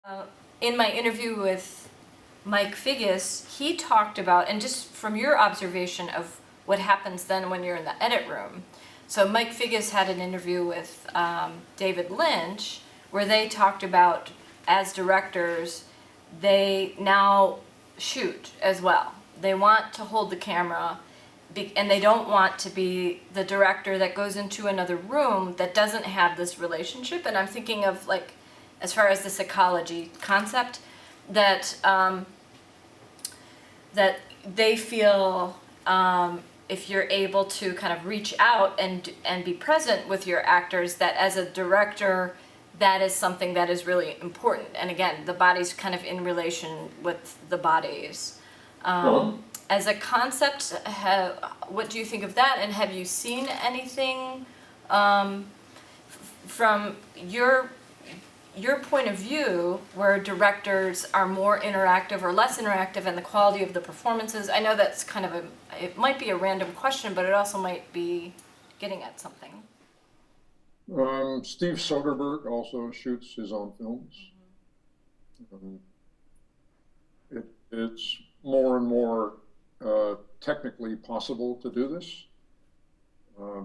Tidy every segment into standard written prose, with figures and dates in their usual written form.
Uh, in my interview with Mike Figgis, he talked about, and just from your observation of what happens then when you're in the edit room. So Mike Figgis had an interview with David Lynch where they talked about, as directors, they now shoot as well. They want to hold the camera, and they don't want to be the director that goes into another room that doesn't have this relationship. And I'm thinking of, like, as far as the psychology concept, that that they feel, if you're able to kind of reach out and be present with your actors, that as a director, that is something that is really important. And again, the body's kind of in relation with the bodies. As a concept, what do you think of that? And have you seen anything from your point of view where directors are more interactive or less interactive, and the quality of the performances? I know that's kind of it might be a random question, but it also might be getting at something. Steve Soderbergh also shoots his own films. It's more and more technically possible to do this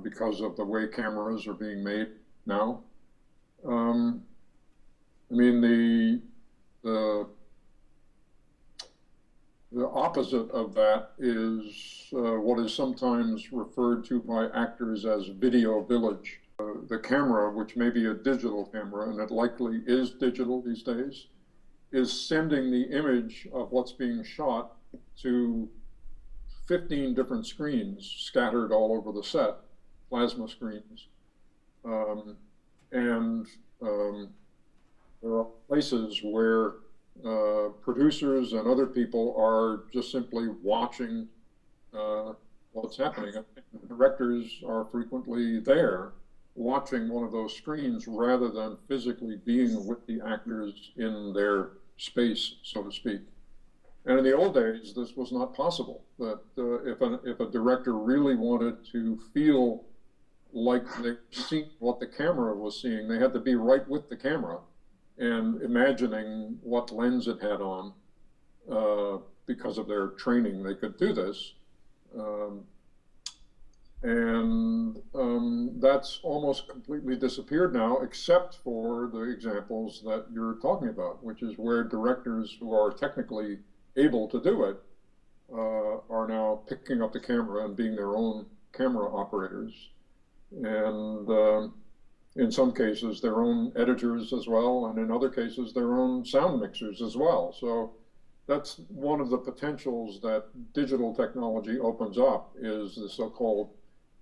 because of the way cameras are being made now. I mean, the opposite of that is what is sometimes referred to by actors as video village. The camera, which may be a digital camera, and it likely is digital these days, is sending the image of what's being shot to 15 different screens scattered all over the set, plasma screens. There are places where producers and other people are just simply watching what's happening. The directors are frequently there watching one of those screens rather than physically being with the actors in their space, so to speak. And in the old days, this was not possible. That if a director really wanted to feel like they seen what the camera was seeing, they had to be right with the camera and imagining what lens it had on. Because of their training, they could do this. That's almost completely disappeared now, except for the examples that you're talking about, which is where directors who are technically able to do it are now picking up the camera and being their own camera operators. And in some cases, their own editors as well, and in other cases, their own sound mixers as well. So that's one of the potentials that digital technology opens up, is the so-called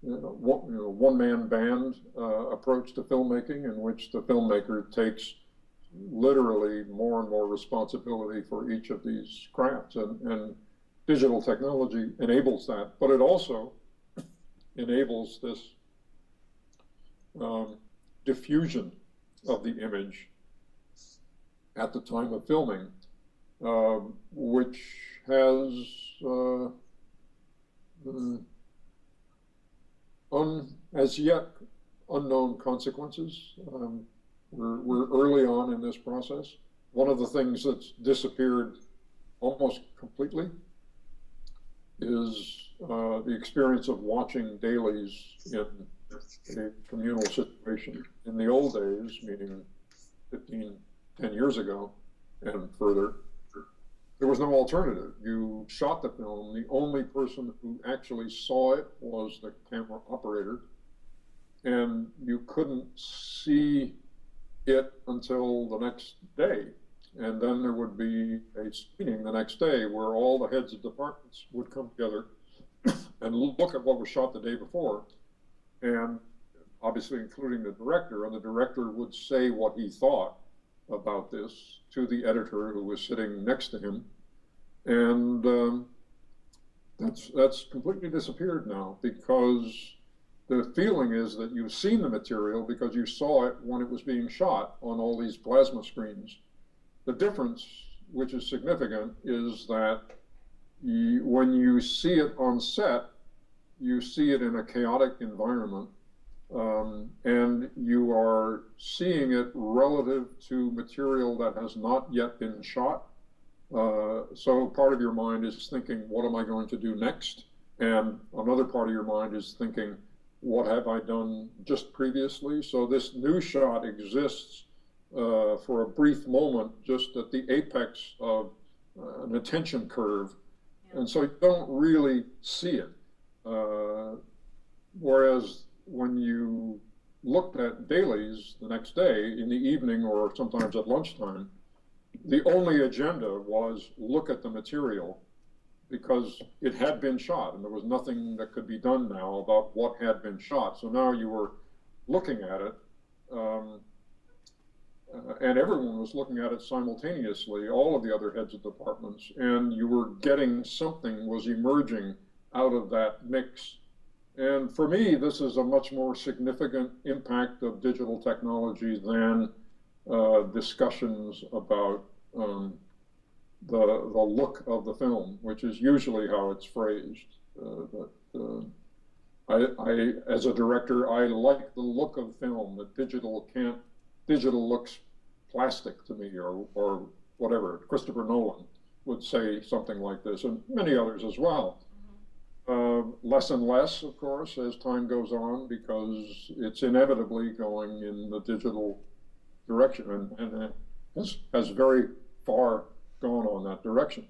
one-man band approach to filmmaking, in which the filmmaker takes literally more and more responsibility for each of these crafts. And digital technology enables that, but it also enables this diffusion of the image at the time of filming, which has as yet unknown consequences. We're early on in this process. One of the things that's disappeared almost completely is the experience of watching dailies in a communal situation. In the old days, meaning 10 years ago and further, there was no alternative. You shot the film. The only person who actually saw it was the camera operator, and you couldn't see it until the next day. And then there would be a screening the next day where all the heads of departments would come together and look at what was shot the day before, and obviously including the director, and the director would say what he thought about this to the editor who was sitting next to him. And that's completely disappeared now, because the feeling is that you've seen the material because you saw it when it was being shot on all these plasma screens. The difference, which is significant, is that when you see it on set, you see it in a chaotic environment and you are seeing it relative to material that has not yet been shot. So part of your mind is thinking, what am I going to do next? And another part of your mind is thinking, what have I done just previously? So this new shot exists for a brief moment, just at the apex of an attention curve. Yeah. And so you don't really see it. Whereas when you looked at dailies the next day in the evening or sometimes at lunchtime, the only agenda was look at the material, because it had been shot and there was nothing that could be done now about what had been shot. So now you were looking at it, and everyone was looking at it simultaneously, all of the other heads of departments, and you were getting something was emerging out of that mix. And for me, this is a much more significant impact of digital technology than discussions about the look of the film, which is usually how it's phrased. I, as a director, I like the look of film. That digital looks plastic to me, or whatever. Christopher Nolan would say something like this, and many others as well. Less and less, of course, as time goes on, because it's inevitably going in the digital direction, and has very far gone on that direction.